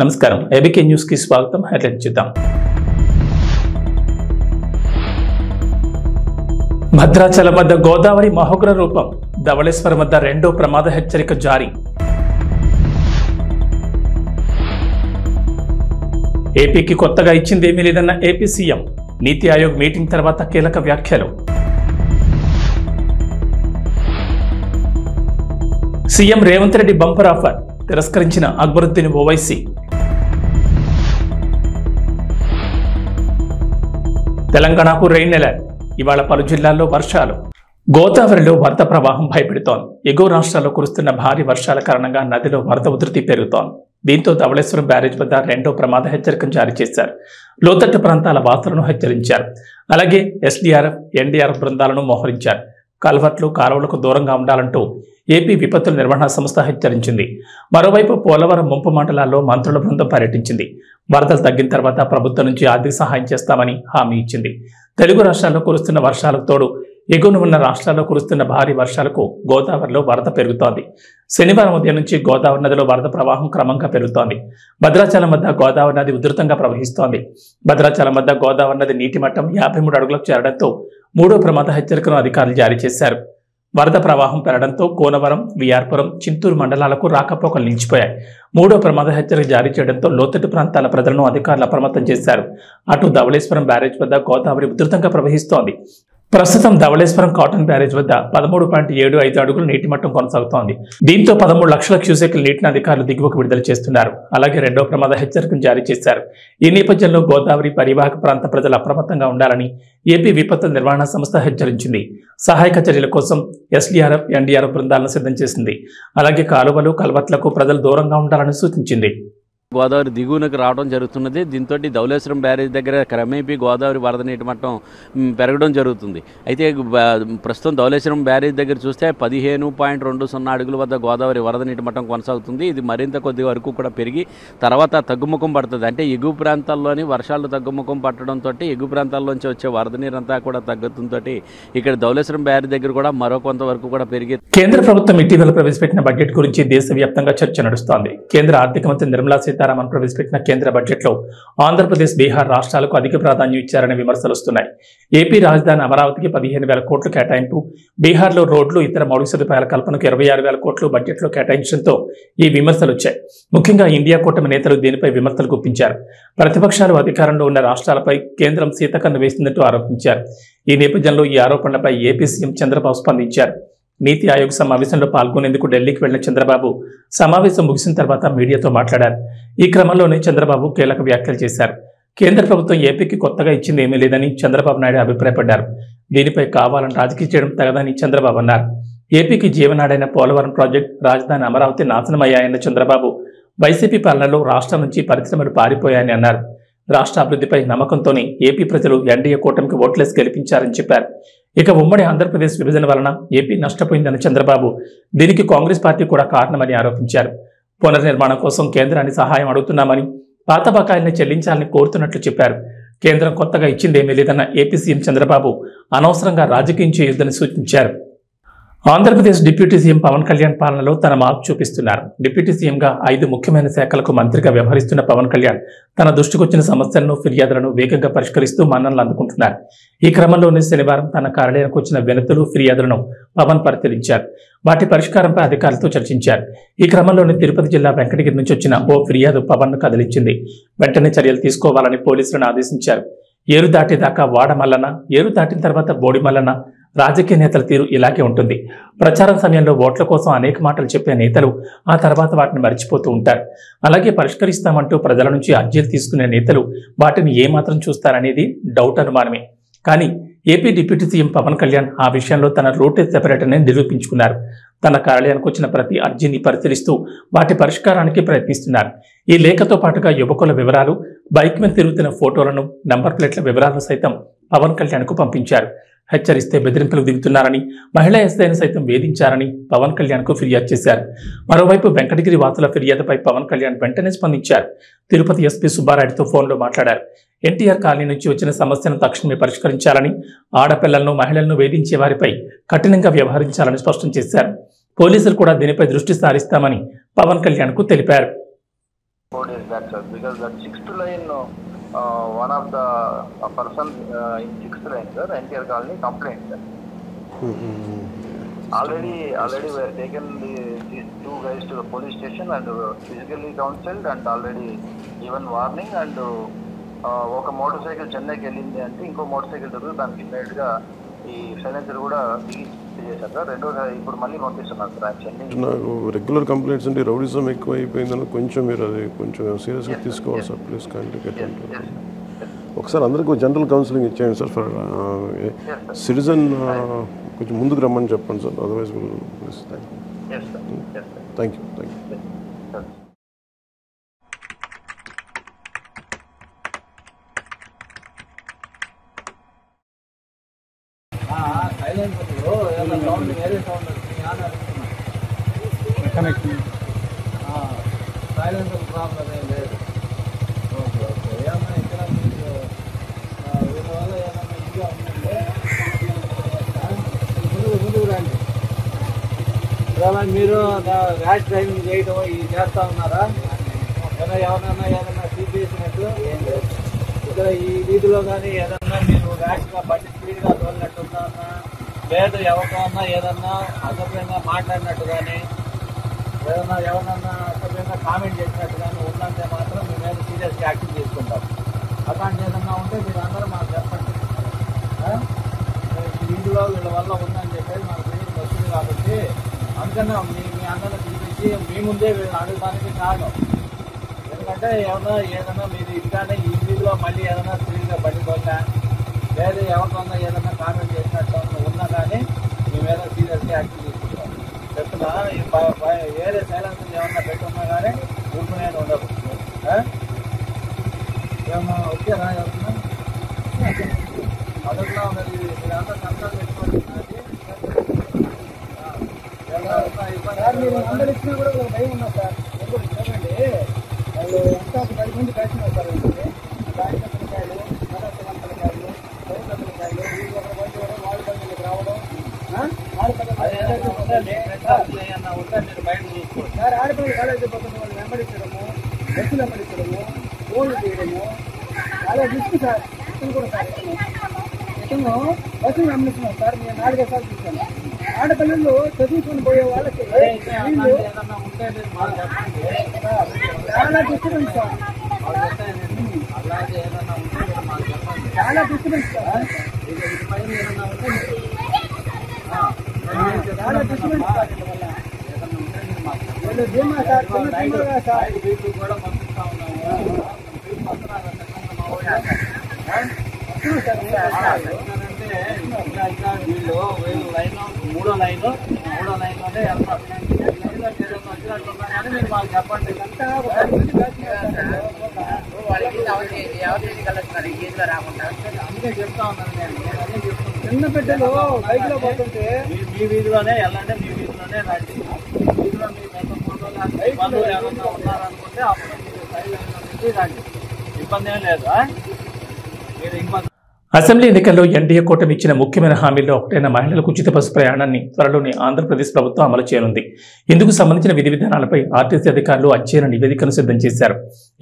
నమస్కారం ABK news కి స్వాగతం. హెడ్లైన్ చూద్దాం. భద్రాచలం వద్ద గోదావరి మహోగ్ర రూపం, ధవళేశ్వరం వద్ద రెండో ప్రమాద హెచ్చరిక జారీ. ఏపీకి కొత్తగా ఇచ్చిందేమీ లేదన్న ఏపీ సీఎం, నీతి ఆయోగ్ మీటింగ్ తర్వాత కీలక వ్యాఖ్యలు. CM Revanth Reddy bumper offer, తిరస్కరించిన అక్బరుద్దీన్ ఓవైసీ. తెలంగాణకు రెయిన్ అలర్ట్, ఇవాళ పలు జిల్లాల్లో వర్షాలు. గోదావరిలో వరద ప్రవాహం భయపెడుతోంది. ఎగువ రాష్ట్రాల్లో కురుస్తున్న భారీ వర్షాల కారణంగా నదిలో వరద ఉధృతి పెరుగుతోంది. దీంతో ధవళేశ్వరం బ్యారేజ్ వద్ద రెండో ప్రమాద హెచ్చరికను జారీ చేశారు. లోతట్టు ప్రాంతాల వాసులను హెచ్చరించారు. అలాగే ఎస్డీఆర్ఎఫ్, ఎన్డీఆర్ఎఫ్ బృందాలను మోహరించారు. కల్వర్ట్లు, కాలువలకు దూరంగా ఉండాలంటూ ఏపీ విపత్తుల నిర్వహణ సంస్థ హెచ్చరించింది. మరోవైపు పోలవరం ముంపు మండలాల్లో మంత్రుల బృందం పర్యటించింది. వరదలు తగ్గిన తర్వాత ప్రభుత్వం నుంచి ఆర్థిక సహాయం చేస్తామని హామీ ఇచ్చింది. తెలుగు రాష్ట్రాల్లో కురుస్తున్న వర్షాలకు తోడు ఎగువన ఉన్న రాష్ట్రాల్లో కురుస్తున్న భారీ వర్షాలకు గోదావరిలో వరద పెరుగుతోంది. శనివారం ఉదయం నుంచి గోదావరి నదిలో వరద ప్రవాహం క్రమంగా పెరుగుతోంది. భద్రాచలం వద్ద గోదావరి నది ఉధృతంగా ప్రవహిస్తోంది. భద్రాచలం వద్ద గోదావరి నది నీటి మట్టం 53 అడుగులకు చేరడంతో మూడో ప్రమాద హెచ్చరికను అధికారులు జారీ చేశారు. వరద ప్రవాహం పెరగడంతో కోనవరం, విఆర్పురం, చింతూరు మండలాలకు రాకపోకలు నిలిచిపోయాయి. మూడో ప్రమాద హెచ్చరిక జారీ చేయడంతో లోతట్టు ప్రాంతాల ప్రజలను అధికారులు అప్రమత్తం చేశారు. అటు ధవళేశ్వరం బ్యారేజ్ వద్ద గోదావరి ఉధృతంగా ప్రవహిస్తోంది. ప్రస్తుతం ధవళేశ్వరం కాటన్ బ్యారేజ్ వద్ద 13.75 అడుగుల నీటి మట్టం కొనసాగుతోంది. దీంతో 13 లక్షల క్యూసెక్ల నీటిని అధికారులు దిగువకు విడుదల చేస్తున్నారు. అలాగే రెండో ప్రమాద హెచ్చరికను జారీ చేశారు. ఈ నేపథ్యంలో గోదావరి పరివాహక ప్రాంత ప్రజలు అప్రమత్తంగా ఉండాలని ఏపీ విపత్తుల నిర్వహణ సంస్థ హెచ్చరించింది. సహాయక చర్యల కోసం ఎస్డీఆర్ఎఫ్, ఎన్డీఆర్ఎఫ్ బృందాలను సిద్ధం చేసింది. అలాగే కాలువలు, కల్వర్ట్లకు ప్రజలు దూరంగా ఉండాలని సూచించింది. గోదావరి దిగువనకు రావడం జరుగుతున్నది. దీంతో ధవళేశ్వరం బ్యారేజ్ దగ్గర క్రమేపీ గోదావరి వరద నీటి మట్టం పెరగడం జరుగుతుంది. అయితే ప్రస్తుతం ధవళేశ్వరం బ్యారేజ్ దగ్గర చూస్తే 15.20 అడుగుల వద్ద గోదావరి వరద నీటి మట్టం కొనసాగుతుంది. ఇది మరింత కొద్ది వరకు కూడా పెరిగి తర్వాత తగ్గుముఖం పడుతుంది. అంటే ఎగువ ప్రాంతాల్లోని వర్షాలు తగ్గుముఖం పట్టడంతో ఎగువ ప్రాంతాల్లోంచి వచ్చే వరద నీరంతా కూడా తగ్గుతుందో ఇక్కడ ధవళేశ్వరం బ్యారేజ్ దగ్గర కూడా మరో కొంతవరకు కూడా పెరిగి. కేంద్ర ప్రభుత్వం ఇటీవల ప్రవేశపెట్టిన బడ్జెట్ గురించి దేశవ్యాప్తంగా చర్చ నడుస్తోంది. కేంద్ర ఆర్థిక మంత్రి నిర్మలా సీతారామన్ ప్రవేశపెట్టిన కేంద్ర బడ్జెట్లో ఆంధ్రప్రదేశ్, బీహార్ రాష్ట్రాలకు అధిక ప్రాధాన్యం ఇచ్చారనే విమర్శలు వస్తున్నాయి. ఏపీ రాజధాని అమరావతికి 15,000 కోట్లు కేటాయింపు, బీహార్లో రోడ్లు, ఇతర మౌలిక సదుపాయాల కల్పనకు 26,000 కోట్లు బడ్జెట్లో కేటాయించడంతో ఈ విమర్శలు వచ్చాయి. ముఖ్యంగా ఇండియా కూటమి నేతలు దీనిపై విమర్శలు గుప్పించారు. ప్రతిపక్షాలు అధికారంలో ఉన్న రాష్ట్రాలపై కేంద్రం సీతకన్ను వేసిందంటూ ఆరోపించారు. ఈ నేపథ్యంలో ఈ ఆరోపణలపై ఏపీ సీఎం చంద్రబాబు స్పందించారు. నీతి ఆయోగ్ సమావేశంలో పాల్గొనేందుకు ఢిల్లీకి వెళ్లిన చంద్రబాబు సమావేశం ముగిసిన తర్వాత మీడియాతో మాట్లాడారు. ఈ క్రమంలోనే చంద్రబాబు కీలక వ్యాఖ్యలు చేశారు. కేంద్ర ప్రభుత్వం ఏపీకి కొత్తగా ఇచ్చింది ఏమీ లేదని చంద్రబాబు నాయుడు అభిప్రాయపడ్డారు. దీనిపై కావాలని రాజకీయ చేయడం తగదని చంద్రబాబు అన్నారు. ఏపీకి జీవనాడైన పోలవరం ప్రాజెక్టు, రాజధాని అమరావతి నాశనమయ్యాయన్న చంద్రబాబు వైసీపీ పాలనలో రాష్ట్రం నుంచి పరిశ్రమలు పారిపోయాయని అన్నారు. రాష్ట్ర అభివృద్ధిపై నమ్మకంతోనే ఏపీ ప్రజలు ఎన్డీఏ కూటమికి ఓట్లేసి గెలిపించారని చెప్పారు. ఇక ఉమ్మడి ఆంధ్రప్రదేశ్ విభజన వలన ఏపీ నష్టపోయిందన్న చంద్రబాబు దీనికి కాంగ్రెస్ పార్టీ కూడా కారణమని ఆరోపించారు. పునర్నిర్మాణం కోసం కేంద్రాన్ని సహాయం అడుగుతున్నామని, పాత బకాయిల్ని చెల్లించాలని కోరుతున్నట్లు చెప్పారు. కేంద్రం కొత్తగా ఇచ్చిందేమీ లేదన్న ఏపీ సీఎం చంద్రబాబు అనవసరంగా రాజకీయం చేయొద్దని సూచించారు. ఆంధ్రప్రదేశ్ డిప్యూటీ సీఎం పవన్ కళ్యాణ్ పాలనలో తన మార్పు చూపిస్తున్నారు. డిప్యూటీ సీఎంగా 5 ముఖ్యమైన శాఖలకు మంత్రిగా వ్యవహరిస్తున్న పవన్ కళ్యాణ్ తన దృష్టికొచ్చిన సమస్యలను, ఫిర్యాదులను వేగంగా పరిష్కరిస్తూ మన్ననలు అందుకుంటున్నారు. ఈ క్రమంలోనే శనివారం తన కార్యాలయానికి వచ్చిన వినతులు, ఫిర్యాదులను పవన్ పరిశీలించారు. వాటి పరిష్కారంపై అధికారులతో చర్చించారు. ఈ క్రమంలోనే తిరుపతి జిల్లా వెంకటగిరి నుంచి వచ్చిన ఓ ఫిర్యాదు పవన్ను కదిలించింది. వెంటనే చర్యలు తీసుకోవాలని పోలీసులను ఆదేశించారు. ఏరు దాటేదాకా వాడ మల్లన, ఏరు దాటిన తర్వాత బోడి మల్లన. రాజకీయ నేతల తీరు ఇలాగే ఉంటుంది. ప్రచారం సమయంలో ఓట్ల కోసం అనేక మాటలు చెప్పే నేతలు ఆ తర్వాత వాటిని మర్చిపోతూ ఉంటారు. అలాగే పరిష్కరిస్తామంటూ ప్రజల నుంచి అర్జీలు తీసుకునే నేతలు వాటిని ఏమాత్రం చూస్తారనేది డౌట్, అనుమానమే. కానీ AP deputy CM Pawan Kalyan ఆ విషయంలో తన రూట్ సెపరేట్ అని నిరూపించుకున్నారు. తన కార్యాలయానికి వచ్చిన ప్రతి అర్జీని పరిశీలిస్తూ వాటి పరిష్కారానికి ప్రయత్నిస్తున్నారు. ఈ లేఖతో పాటుగా యువకుల వివరాలు, బైక్ మీద తిరుగుతున్న ఫోటోలను, నంబర్ ప్లేట్ల వివరాలను సైతం పవన్ కళ్యాణ్కు పంపించారు. హెచ్చరిస్తే బెదిరింపులకు దిగుతున్నారని, మహిళా ఎస్ఐని సైతం వేధించారని పవన్ కళ్యాణ్కు ఫిర్యాదు చేశారు. మరోవైపు వెంకటగిరి వాసుల ఫిర్యాదుపై పవన్ కళ్యాణ్ వెంటనే స్పందించారు. తిరుపతి ఎస్పీ సుబ్బారాయుడుతో ఫోన్లో మాట్లాడారు. ఎన్టీఆర్ కాలనీ నుంచి వచ్చిన సమస్యను తక్షణమే పరిష్కరించాలని, ఆడపిల్లలను, మహిళలను వేధించే వారిపై కఠినంగా వ్యవహరించాలని స్పష్టం చేశారు. పోలీసులు కూడా దీనిపై దృష్టి సారిస్తామని పవన్ కళ్యాణ్కు తెలిపారు. 4 days back, sir, because the 6th line, one of the person in 6th line, sir, NTR colony complaint, sir. Already we have taken these two guys to the police station and physically counseled and already given warning and ఒక motor cycle చెన్నైకి వెళ్ళింది అంటే ఇంకో motor cycle దొరికి దానికి immediate గా ఈ silencer కూడా చేశారు సార్. రెండోసారి ఇప్పుడు మళ్ళీ పంపిస్తున్నారు సార్ యాక్చువల్లీ. నాకు రెగ్యులర్ కంప్లైంట్స్ అంటే రౌడిజం ఎక్కువ అయిపోయిందని కొంచెం మీరు అది కొంచెం సీరియస్గా తీసుకోవాలి సార్ ప్లీజ్. ఒకసారి అందరికీ జనరల్ కౌన్సిలింగ్ ఇచ్చేయండి సార్ ఫర్ సిటిజన్ కొంచెం ముందుకు రమ్మని చెప్పండి sir. Otherwise thank you. Silencer problem ఏం లేదు. ఓకే ఏమన్నా ఇక్కడ మీకు దీనివల్ల ఏమన్నా ఇదిగా ఉందంటే ముందుకు రండి. ఇలా మీరు ర్యాష్ డ్రైవింగ్ చేయడం ఇది చేస్తూ ఉన్నారా? ఏదన్నా తీసేసినట్టు ఏం లేదు. ఇక్కడ ఈ వీధిలో కానీ ఏదన్నా మీరు ర్యాష్గా బండి స్పీడ్గా తోలినట్టుందా, లేదు ఎవరికన్నా ఏదన్నా అసభ్యంగా మాట్లాడినట్టు కానీ ఏదన్నా ఎవరన్నా అసభ్యంగా కామెంట్ చేసినట్టు కానీ ఉందంటే మాత్రం మీ మీద సీరియస్గా యాక్షన్ తీసుకుంటాం. అట్లాంటి ఏదన్నా ఉంటే మీరు అందరూ మాకు చెప్పండి. వీధిలో వీళ్ళ వల్ల ఉందని చెప్పేసి మాకు తెలియదు వస్తుంది కాబట్టి అందుకనే మీ అందరిని పిలిపించి మీ ముందే వీళ్ళు అడగడానికి కారణం. ఎందుకంటే ఏదన్నా మీరు ఇదిగానే ఈ వీధిలో మళ్ళీ ఏదైనా స్పీడ్గా బండి పోయినా లేదు ఎవరికన్నా ఏదన్నా కామెంట్ చేసినట్టు ఉన్నా కానీ మీ మీద సీరియస్గా యాక్షన్ తీసుకుంటాం. చెప్తున్నా వేరే సైలెన్సర్ ఏమన్నా పెట్టున్నా కానీ ఊరుకునేది ఉండదు. ఏమన్నా వచ్చారా ఎవరన్నా అదట్లో మరి మీరంతా సంతాలు పెట్టుకోండి. మీరు అందరు ఇచ్చినా కూడా ఒక భయం ఉన్నా సార్. ఎందుకు చూడండి వాళ్ళు ఎంత 10 మంది కలిసి వస్తారు. కాయలు పనసకాయలు పౌసకాయలు వీళ్ళు ఒక బండి వాళ్ళు బండికి రావడం సార్. ఆడపిల్లలు కాలేజీ పోతున్న వాళ్ళు వెంబడించడము, బస్సులు వెంబడించడము, ఫోన్లు చేయడము చాలా రిస్క్ సార్. ఇతను కూడా సార్ ఇతను బస్సులు వెంబడిస్తున్నాం సార్. నేను 4 సార్లు చూసాను. ఆడపిల్లలు చదువుకొని పోయే వాళ్ళకి చాలా డిస్టర్బెన్స్ సార్. చాలా డిస్టర్బెన్స్ సార్. చాలా డిస్టర్బెన్స్ సార్. ధీమా సార్ సార్ కూడా పంపిస్తా ఉన్నాము. వీళ్ళు లైన్ మూడో లైన్లోనే వెళ్తారు. వచ్చినట్టున్నా కానీ మీరు మాకు చెప్పండి. అందుకే చెప్తా ఉన్నాను నేను అదే చెప్తాను. చిన్న బిడ్డలు బైక్ లో పోతుంటే మీ వీధిలోనే వెళ్ళండి, మీ వీధిలోనే రండి. వీధిలో మీ పెద్ద ఫోటోలు బంధువులు ఏమన్నా ఉన్నారనుకుంటే అప్పుడు మీరు సైడ్ నుంచి రండి. ఇబ్బంది ఏం లేదు. మీరు ఇబ్బంది అసెంబ్లీ ఎన్నికల్లో ఎన్డీఏ కూటమి ఇచ్చిన ముఖ్యమైన హామీల్లో ఒకటైన మహిళలకు ఉచిత బస్సు ప్రయాణాన్ని త్వరలోనే ఆంధ్రప్రదేశ్ ప్రభుత్వం అమలు చేయనుంది. ఇందుకు సంబంధించిన విధి విధానాలపై ఆర్టీసీ అధికారులు అధ్యయన నివేదికను సిద్ధం చేశారు.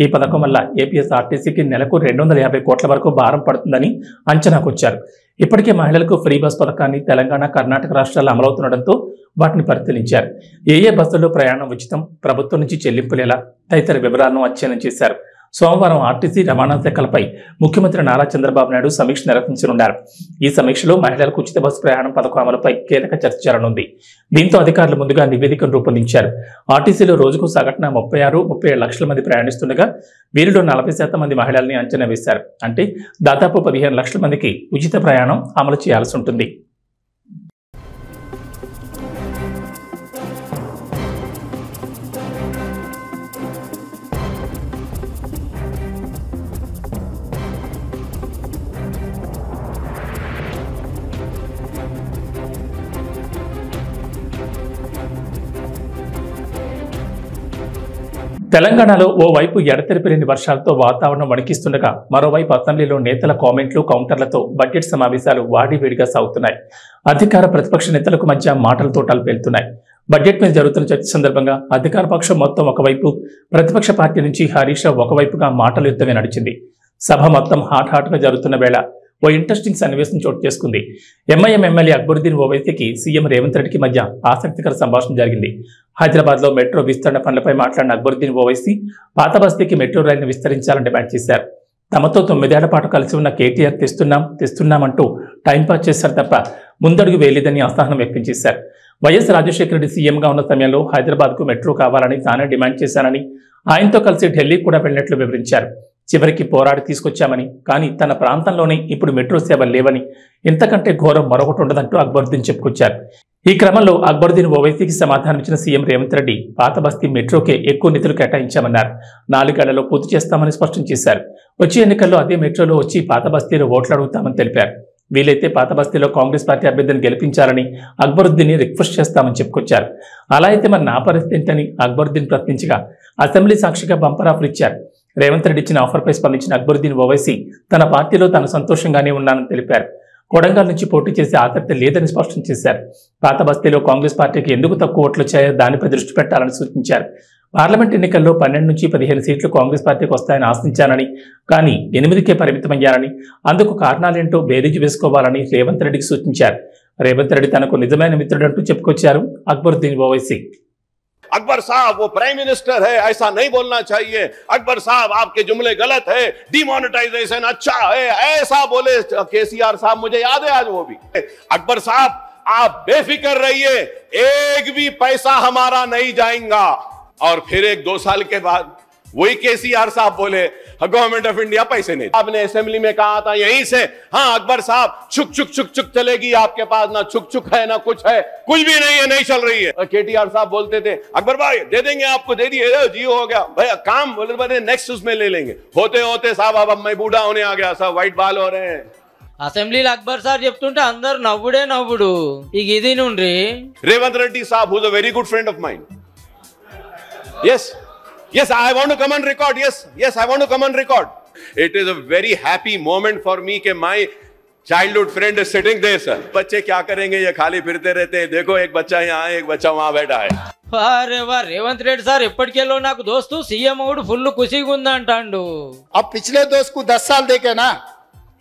ఈ పథకం వల్ల ఏపీఎస్ఆర్టీసీకి నెలకు 250 కోట్ల వరకు భారం పడుతుందని అంచనాకొచ్చారు. ఇప్పటికే మహిళలకు ఫ్రీ బస్ పథకాన్ని తెలంగాణ, కర్ణాటక రాష్ట్రాల్లో అమలవుతుండటంతో వాటిని పరిశీలించారు. ఏ బస్సుల్లో ప్రయాణం ఉచితం, ప్రభుత్వం నుంచి చెల్లింపులేలా తదితర వివరాలను అధ్యయనం చేశారు. సోమవారం ఆర్టీసీ, రవాణా శాఖలపై ముఖ్యమంత్రి నారా చంద్రబాబు నాయుడు సమీక్ష నిర్వహించనున్నారు. ఈ సమీక్షలో మహిళలకు ఉచిత బస్సు ప్రయాణం పథకం అమలుపై కీలక చర్చ జరగనుంది. దీంతో అధికారులు ముందుగా నివేదికను రూపొందించారు. ఆర్టీసీలో రోజుకు సగటున 36-37 లక్షల మంది ప్రయాణిస్తుండగా వీరిలో 40% మంది మహిళల్ని అంచనా వేశారు. అంటే దాదాపు 15 లక్షల మందికి ఉచిత ప్రయాణం అమలు చేయాల్సి ఉంటుంది. తెలంగాణలో ఓవైపు ఎడతెరిపి లేని వర్షాలతో వాతావరణం వణికిస్తుండగా మరోవైపు అసెంబ్లీలో నేతల కామెంట్లు, కౌంటర్లతో బడ్జెట్ సమావేశాలు వాడివేడిగా సాగుతున్నాయి. అధికార ప్రతిపక్ష నేతలకు మధ్య మాటల తోటాలు పేలుతున్నాయి. బడ్జెట్ మీద జరుగుతున్న చర్చ సందర్భంగా అధికార పక్షం మొత్తం ఒకవైపు, ప్రతిపక్ష పార్టీ నుంచి హరీష్ రావు ఒకవైపుగా మాటల యుద్ధమే నడిచింది. సభ మొత్తం హాట్గా జరుగుతున్న వేళ ఓ ఇంట్రెస్టింగ్ సన్నివేశం చోటు చేసుకుంది. ఎంఐఎం ఎమ్మెల్యే అక్బరుద్దీన్ ఓవైసీకి సీఎం రేవంత్ రెడ్డికి మధ్య ఆసక్తికర సంభాషణ జరిగింది. హైదరాబాద్లో మెట్రో విస్తరణ పనులపై మాట్లాడిన అక్బరుద్దీన్ ఓవైసీ పాత బస్తీకి మెట్రో రైలును విస్తరించాలని డిమాండ్ చేశారు. తమతో 9 ఏళ్ల పాటు కలిసి ఉన్న కేటీఆర్ తెస్తున్నామంటూ టైంపాస్ చేశారు తప్ప ముందడుగు వేయలేదని అసహనం వ్యక్తం చేశారు. వైఎస్ రాజశేఖర రెడ్డి సీఎంగా ఉన్న సమయంలో హైదరాబాద్కు మెట్రో కావాలని తానే డిమాండ్ చేశానని, ఆయనతో కలిసి ఢిల్లీ కూడా వెళ్లినట్లు వివరించారు. చివరికి పోరాడి తీసుకొచ్చామని, కానీ తన ప్రాంతంలోనే ఇప్పుడు మెట్రో సేవలు లేవని, ఇంతకంటే ఘోరం మరొకటి ఉండదంటూ అక్బరుద్దీన్ చెప్పుకొచ్చారు. ఈ క్రమంలో అక్బరుద్దీన్ ఓవైసీకి సమాధానమిచ్చిన సీఎం రేవంత్ రెడ్డి పాత బస్తీ మెట్రోకే ఎక్కువ నిధులు కేటాయించామన్నారు. 4 ఏళ్లలో పూర్తి చేస్తామని స్పష్టం చేశారు. వచ్చే ఎన్నికల్లో అదే మెట్రోలో వచ్చి పాత బస్తీలో ఓట్లు అడుగుతామని తెలిపారు. వీలైతే పాత బస్తీలో కాంగ్రెస్ పార్టీ అభ్యర్థిని గెలిపించాలని అక్బరుద్దీన్ రిక్వెస్ట్ చేస్తామని చెప్పుకొచ్చారు. అలా అయితే మరి నా పరిస్థితి ఏంటని అక్బరుద్దీన్ ప్రశ్నించగా అసెంబ్లీ సాక్షిగా బంపర్ ఆఫర్ ఇచ్చారు. రేవంత్ రెడ్డి ఇచ్చిన ఆఫర్పై స్పందించిన అక్బరుద్దీన్ ఓవైసీ తన పార్టీలో తాను సంతోషంగానే ఉన్నానని తెలిపారు. కొడంగల్ నుంచి పోటీ చేసే ఆసక్తి లేదని స్పష్టం చేశారు. పాత బస్తీలో కాంగ్రెస్ పార్టీకి ఎందుకు తక్కువ ఓట్లు వచ్చాయో దానిపై దృష్టి పెట్టాలని సూచించారు. పార్లమెంట్ ఎన్నికల్లో 12 నుంచి 15 సీట్లు కాంగ్రెస్ పార్టీకి వస్తాయని ఆశించానని, కానీ 8కే పరిమితమయ్యారని, అందుకు కారణాలేంటో బేరీజు వేసుకోవాలని రేవంత్ రెడ్డికి సూచించారు. రేవంత్ రెడ్డి తనకు నిజమైన మిత్రుడంటూ చెప్పుకొచ్చారు అక్బరుద్దీన్ ఓవైసీ. अकबर साहब वो प्राइम मिनिस्टर है, ऐसा नहीं बोलना चाहिए. अकबर साहब आपके जुमले गलत है, डिमोनेटाइजेशन अच्छा है, ऐसा बोले केसीआर साहब. मुझे याद है आज वो भी. अकबर साहब आप बेफिक्र रहिए, एक भी पैसा हमारा नहीं जाएगा. और फिर 1-2 साल के बाद वही केसीआर साहब बोले गवर्नमेंट ऑफ इंडिया पैसे नहीं. आपने असेंबली में कहा था यहीं से, हाँ अकबर साहब छुक छुक छुक छुक चलेगी आपके पास, ना छुक छुक है ना कुछ है, कुछ भी नहीं है, नहीं चल रही है. केटीआर साहब बोलते थे अकबर भाई दे देंगे आपको, दे दिए जियो हो गया भाई काम, बोले नेक्स्ट उसमें ले लेंगे. होते होते साहब अब मैं बूढ़ा होने आ गया, सब व्हाइट बाल हो रहे हैं. అసెంబ్లీలో అక్బర్ సార్ చెప్తుంటే అందరు నవ్వుడే నవ్వుడు. ఇక ఇది నుండి Revanth Reddy saab who is a very good friend of mine. Yes, I want to come on record. Yes, I want to come on record. It is a very happy moment for me कि my childhood friend is sitting there, sir. बच्चे क्या करेंगे, ये खाली फिरते रहते हैं. देखो एक बच्चा यहाँ है, एक बच्चा वहाँ बैठा है. అరే వా రేవంత్ రెడ్డి సార్ ఎప్పటికెళ్ళో నాకు దోస్తు సీఎం అవుడు ఫుల్ ఖుషిగా ఉందంటాండు. अब पिछले दोस्त को 10 साल देके ना,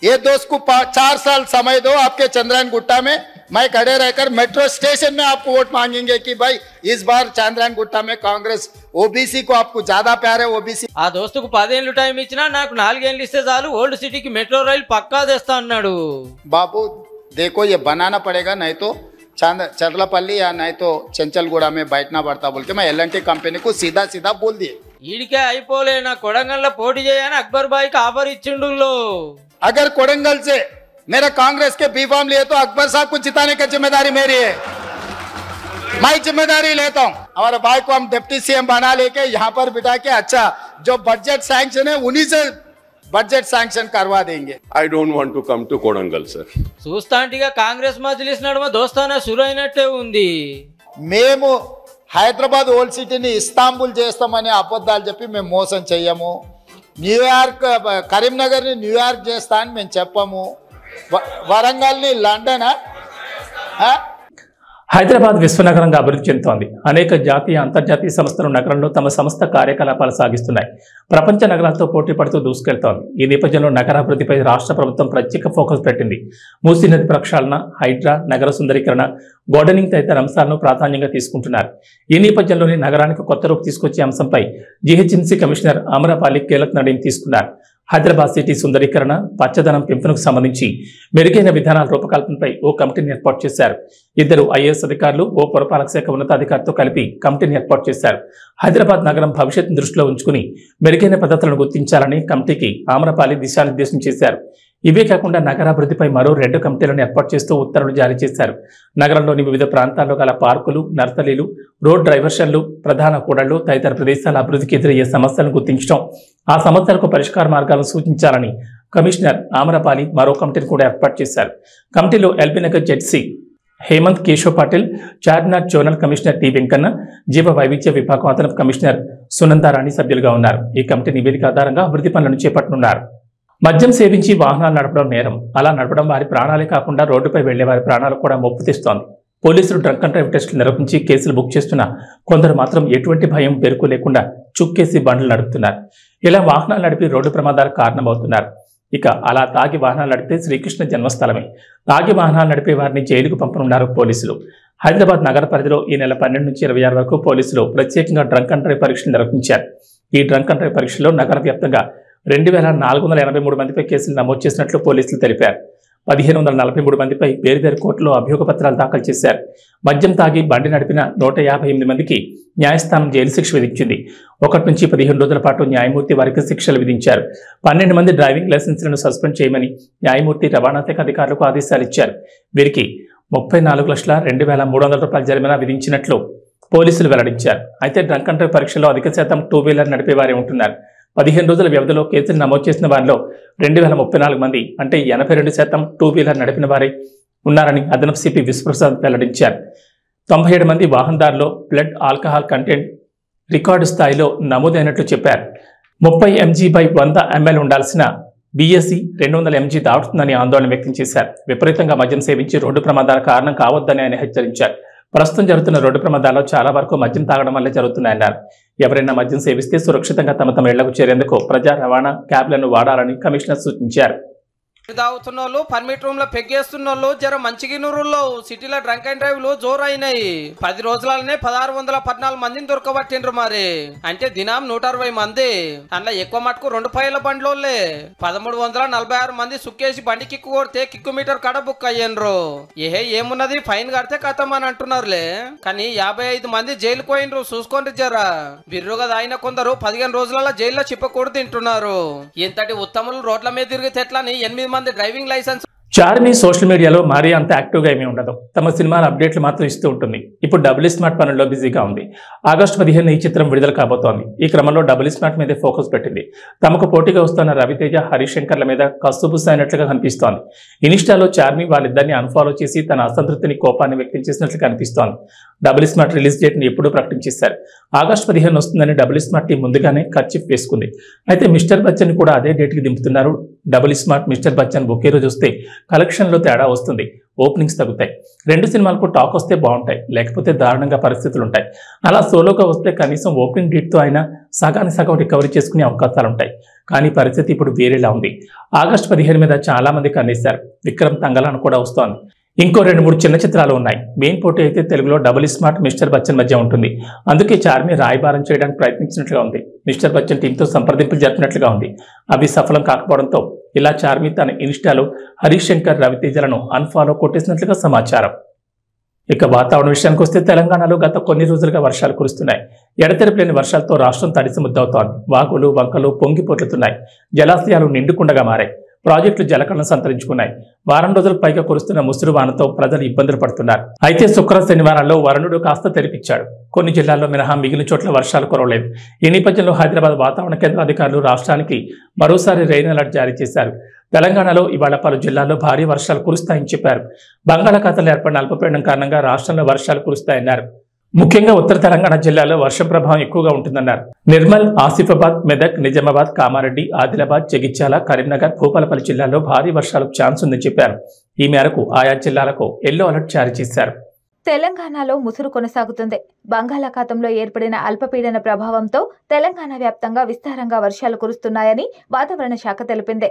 ये दोस्त को 4 साल समय दो. आपके चंद्रायन गुट्टा में मैं खड़े रहकर मेट्रो स्टेशन में आपको वोट मांगेंगे कि भाई इस बार चंद्रायन गुट्टा में कांग्रेस ओबीसी को आपको ज्यादा प्यार है. ओबीसी ఆ దోస్తుకు 10 ఏళ్ళు టైం ఇచ్చినా నాకు 4 ఏళ్ళు ఇస్తే చాలు ఓల్డ్ సిటీకి మెట్రో రైలు పక్కా తెస్తా అన్నాడు. बाबू देखो ये बनाना पड़ेगा, नहीं तो चरलापल्ली या नहीं तो चंचलगुड़ा में बैठना पड़ता बोल के मैं LNT कंपनी को सीधा सीधा बोल दिए. ఈడికే అయిపోలే నా కొడంగల్లో పోటీ చేయని అక్బర్ బాయ్కి ఆఫర్ ఇచ్చిండు. अगर कोडंगल से मेरा कांग्रेस के बी फॉर्म लिए तो अकबर साहब को जिताने की जिम्मेदारी मेरी है, मैं जिम्मेदारी लेता हूँ. हमारे भाई को हम डिप्टी सीएम बना लेके यहाँ पर बिठा के अच्छा जो बजट सैंक्शन है उन्हीं से बजट सैंक्शन करवा देंगे. I don't want to come to Kodangal, sir. చూస్తాంటిగా Congress Majlis నడుమ దోస్తానా షురు అయినట్టే ఉంది. మేము హైదరాబాద్ ఓల్డ్ సిటీని ఇస్తాంబుల్ చేస్తామని అబద్ధాలు చెప్పి మేము మోసం చెయ్యము. న్యూయార్క్ కరీంనగర్ని న్యూయార్క్ చేస్తా అని మేము చెప్పము. వరంగల్ని లండన్. హైదరాబాద్ విశ్వనగరంగా అభివృద్ధి చెందుతోంది. అనేక జాతీయ అంతర్జాతీయ సంస్థలు నగరంలో తమ సంస్థ కార్యకలాపాలు సాగిస్తున్నాయి. ప్రపంచ నగరాలతో పోటీ పడుతూ దూసుకెళ్తోంది. ఈ నేపథ్యంలో నగరాభివృద్ధిపై రాష్ట్ర ప్రభుత్వం ప్రత్యేక ఫోకస్ పెట్టింది. మూసీ నది ప్రక్షాళన, హైడ్రా, నగర సుందరీకరణ, గార్డెనింగ్ తదితర అంశాలను ప్రాధాన్యంగా తీసుకుంటున్నారు. ఈ నేపథ్యంలోనే నగరానికి కొత్త రూపు తీసుకొచ్చే అంశంపై జీహెచ్ఎంసీ కమిషనర్ ఆమ్రపాలి కీలక నిర్ణయం తీసుకున్నారు. హైదరాబాద్ సిటీ సుందరీకరణ, పచ్చదనం పెంపునకు సంబంధించి మెరుగైన విధానాల రూపకల్పనపై ఓ కమిటీని ఏర్పాటు చేశారు. 2 ఐఏఎస్ అధికారులు, ఓ పురపాలక శాఖ ఉన్నతాధికారితో కలిపి కమిటీని ఏర్పాటు చేశారు. హైదరాబాద్ నగరం భవిష్యత్తును దృష్టిలో ఉంచుకుని మెరుగైన పద్ధతులను గుర్తించాలని కమిటీకి ఆమ్రపాలి దిశానిర్దేశం చేశారు. ఇవే కాకుండా నగరాభివృద్ధిపై మరో 2 కమిటీలను ఏర్పాటు చేస్తూ ఉత్తర్వులు జారీ చేశారు. నగరంలోని వివిధ ప్రాంతాల్లో గల పార్కులు, నర్సరీలు, రోడ్ డైవర్షన్లు, ప్రధాన కూడళ్లు తదితర ప్రదేశాల అభివృద్ధికి ఎదురయ్యే సమస్యలను గుర్తించడం, ఆ సమస్యలకు పరిష్కార మార్గాలను సూచించాలని కమిషనర్ ఆమ్రపాలి మరో కమిటీని కూడా ఏర్పాటు చేశారు. కమిటీలో LB Nagar ZC Hemant Keshav Patil, Charminar zonal commissioner T Venkanna, జీవ వైవిధ్య విభాగం అదనపు కమిషనర్ సునందారాణి సభ్యులుగా ఉన్నారు. ఈ కమిటీ నివేదిక ఆధారంగా అభివృద్ధి పనులను చేపట్టనున్నారు. మద్యం సేవించి వాహనాలు నడపడం నేరం. అలా నడపడం వారి ప్రాణాలే కాకుండా రోడ్డుపై వెళ్లే వారి ప్రాణాలకు కూడా ముప్పు తెస్తోంది. పోలీసులు డ్రంక్ అండ్ డ్రైవ్ టెస్టులు నిర్వహించి కేసులు బుక్ చేస్తున్నా కొందరు మాత్రం ఎటువంటి భయం పేరుకు లేకుండా చుక్కేసి బండ్లు నడుపుతున్నారు. ఇలా వాహనాలు నడిపి రోడ్డు ప్రమాదాలకు కారణమవుతున్నారు. ఇక అలా తాగి వాహనాలు నడిపితే శ్రీకృష్ణ జన్మస్థలమే. తాగి వాహనాలు నడిపే వారిని జైలుకు పంపనున్నారు పోలీసులు. హైదరాబాద్ నగర పరిధిలో ఈ నెల 12 నుంచి 26 వరకు పోలీసులు ప్రత్యేకంగా డ్రంక్ అండ్ డ్రైవ్ పరీక్షలు నిర్వహించారు. ఈ డ్రంక్ అండ్ డ్రైవ్ పరీక్షలో నగర వ్యాప్తంగా 2483 మందిపై కేసులు నమోదు చేసినట్లు పోలీసులు తెలిపారు. 1543 మందిపై వేర్వేరు కోర్టులో అభియోగ పత్రాలు దాఖలు చేశారు. మద్యం తాగి బండి నడిపిన 158 మందికి న్యాయస్థానం జైలు శిక్ష విధించింది. 1 నుంచి 15 రోజుల పాటు న్యాయమూర్తి వారికి శిక్షలు విధించారు. 12 మంది డ్రైవింగ్ లైసెన్సులను సస్పెండ్ చేయమని న్యాయమూర్తి రవాణా శాఖ అధికారులకు ఆదేశాలు ఇచ్చారు. వీరికి 34,02,300 రూపాయల జరిమానా విధించినట్లు పోలీసులు వెల్లడించారు. అయితే డ్రంక్ అండ్ డ్రైవ్ పరీక్షలో అధిక శాతం 2 వీలర్ నడిపేవారే ఉంటున్నారు. 15 రోజుల వ్యవధిలో కేసులు నమోదు చేసిన వారిలో 2034 మంది అంటే 82% 2 వీలర్ నడిపిన వారే ఉన్నారని అదనపు సిపి విశ్వప్రసాద్ వెల్లడించారు. 97 మంది వాహనదారులో బ్లడ్ ఆల్కహాల్ కంటెంట్ రికార్డు స్థాయిలో నమోదైనట్లు చెప్పారు. 30 mg/100 ml ఉండాల్సిన BSE 200 mg దాటుతుందని ఆందోళన వ్యక్తం చేశారు. విపరీతంగా మద్యం సేవించి రోడ్డు ప్రమాదాల కారణం కావద్దని ఆయన హెచ్చరించారు. ప్రస్తుతం జరుగుతున్న రోడ్డు ప్రమాదాల్లో చాలా వరకు మద్యం తాగడం వల్లే జరుగుతున్నాయన్నారు. ఎవరైనా మద్యం సేవిస్తే సురక్షితంగా తమ ఇళ్లకు చేరేందుకు ప్రజా రవాణా క్యాబ్లను వాడాలని కమిషనర్ సూచించారు. తాగుతున్న వాళ్ళు పర్మిట్ రూమ్ లో పెగ్గేస్తున్న వాళ్ళు జర మంచిగినూరులో సిటీలో డ్రంక్ అండ్ డ్రైవ్ లు జోరైనాయి. 10 రోజులనే 1614 మందిని దొరకబట్టిండ్రు. మరి అంటే దినం 160 మంది. అందులో ఎక్కువ మటుకు 2 పైల బండ్లోలే 1346 మంది సుక్కేసి బండి కిక్కు కొడితే కిక్కు మీటర్ కడ బుక్ అయ్యిండ్రు. ఏమున్నది ఫైన్ కడితే కథం అని అంటున్నారులే. కానీ 55 మంది జైలుకు పోయినరు. చూసుకోండి జరా. బిర్రుగా దాయిన కొందరు 15 రోజులలో జైల్లో చిప్పకూడు తింటున్నారు. ఇంతటి ఉత్తములు రోడ్ల మీద తిరిగితే ఎట్లని 8 మంది డ్రైవింగ్ లైసెన్స్. చార్మి సోషల్ మీడియాలో మరీ అంత యాక్టివ్గా ఏమీ ఉండదు. తమ సినిమాల అప్డేట్లు మాత్రం ఇస్తూ ఉంటుంది. ఇప్పుడు డబుల్ స్మార్ట్ పనుల్లో బిజీగా ఉంది. ఆగస్టు 15 ఈ చిత్రం విడుదల కాబోతోంది. ఈ క్రమంలో డబుల్ స్మార్ట్ మీదే ఫోకస్ పెట్టింది. తమకు పోటీగా వస్తున్న రవితేజ, హరిశంకర్ల మీద కస్సుబుస్సు అయినట్లుగా కనిపిస్తోంది. ఇన్స్టాలో చార్మి వాళ్ళిద్దరిని అన్ఫాలో చేసి తన అసంతృప్తిని, కోపాన్ని వ్యక్తం చేసినట్లు కనిపిస్తోంది. డబుల్ స్మార్ట్ రిలీజ్ డేట్ ని ఎప్పుడూ ప్రకటించేశారు. ఆగస్టు 15 వస్తుందని డబుల్ స్మార్ట్ టీం ముందుగానే ఖర్చు వేసుకుంది. అయితే మిస్టర్ బచ్చన్ కూడా అదే డేట్ కి దింపుతున్నారు. డబుల్ స్మార్ట్, మిస్టర్ బచ్చన్ ఒకే రోజు వస్తే కలెక్షన్ లో తేడా వస్తుంది. ఓపెనింగ్స్ తగ్గుతాయి. 2 సినిమాలకు టాక్ వస్తే బాగుంటాయి, లేకపోతే దారుణంగా పరిస్థితులు ఉంటాయి. అలా సోలోగా వస్తే కనీసం ఓపెనింగ్ డేట్ తో అయినా సగానికి సగం రికవరీ చేసుకునే అవకాశాలు ఉంటాయి. కానీ పరిస్థితి ఇప్పుడు వేరేలా ఉంది. ఆగస్టు 15 మీద చాలా మంది కన్నేశారు. విక్రమ్ తంగలాన్ కూడా వస్తోంది. ఇంకో 2-3 చిన్న చిత్రాలు ఉన్నాయి. మెయిన్ పోటీ అయితే తెలుగులో డబుల్ స్మార్ట్, మిస్టర్ బచ్చన్ మధ్య ఉంటుంది. అందుకే చార్మి రాయబారం చేయడానికి ప్రయత్నించినట్లుగా ఉంది. మిస్టర్ బచ్చన్ టీంతో సంప్రదింపులు జరిపినట్లుగా ఉంది. అవి సఫలం కాకపోవడంతో ఇలా చార్మి తన ఇన్స్టాలో హరిశంకర్, రవితేజలను అన్ఫాలో కొట్టేసినట్లుగా సమాచారం. ఇక వాతావరణ విషయానికి వస్తే తెలంగాణలో గత కొన్ని రోజులుగా వర్షాలు కురుస్తున్నాయి. ఎడతెరిపి లేని వర్షాలతో రాష్ట్రం తడిసిముద్దవుతోంది. వాగులు, వంకలు పొంగి పొర్లుతున్నాయి. జలాశయాలు నిండుకుండగా మారాయి. ప్రాజెక్టులు జలకళను సంతరించుకున్నాయి. వారం రోజులకు పైగా కురుస్తున్న ముసురు వానతో ప్రజలు ఇబ్బందులు పడుతున్నారు. అయితే శుక్ర శనివారాల్లో వరుణుడు కాస్త తెరిపించాడు. కొన్ని జిల్లాల్లో మినహా మిగిలిన చోట్ల వర్షాలు కురవలేదు. ఈ నేపథ్యంలో హైదరాబాద్ వాతావరణ కేంద్ర అధికారులు రాష్ట్రానికి మరోసారి రెయిన్ అలర్ట్ జారీ చేశారు. తెలంగాణలో ఇవాళ పలు జిల్లాల్లో భారీ వర్షాలు కురుస్తాయని చెప్పారు. బంగాళాఖాతంలో ఏర్పడిన అల్పపీడనం కారణంగా రాష్ట్రంలో వర్షాలు కురుస్తాయన్నారు. ముఖ్యంగా ఉత్తర తెలంగాణ జిల్లాలో వర్షం ప్రభావం ఎక్కువగా ఉంటుందన్నారు. నిర్మల్, ఆసిఫాబాద్, మెదక్, నిజామాబాద్, కామారెడ్డి, ఆదిలాబాద్, జగిత్యాల, కరీంనగర్, భూపాలపల్లి జిల్లాల్లో భారీ వర్షాలకు ఛాన్స్ ఉందని చెప్పారు. ఈ మేరకు ఆయా జిల్లాలకు ఎల్లో అలర్ట్ జారీ చేశారు. తెలంగాణలో ముసురు కొనసాగుతుంది. బంగాళాఖాతంలో ఏర్పడిన అల్పపీడన ప్రభావంతో తెలంగాణ వ్యాప్తంగా విస్తారంగా వర్షాలు కురుస్తున్నాయని వాతావరణ శాఖ తెలిపింది.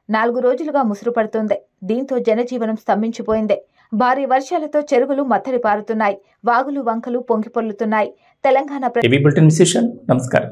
4 రోజులుగా ముసురు పడుతుంది. దీంతో జనజీవనం స్తంభించిపోయింది. భారీ వర్షాలతో చెరువులు మత్తడి పారుతున్నాయి. వాగులు, వంకలు పొంగిపొర్లుతున్నాయి. తెలంగాణ నమస్కారం.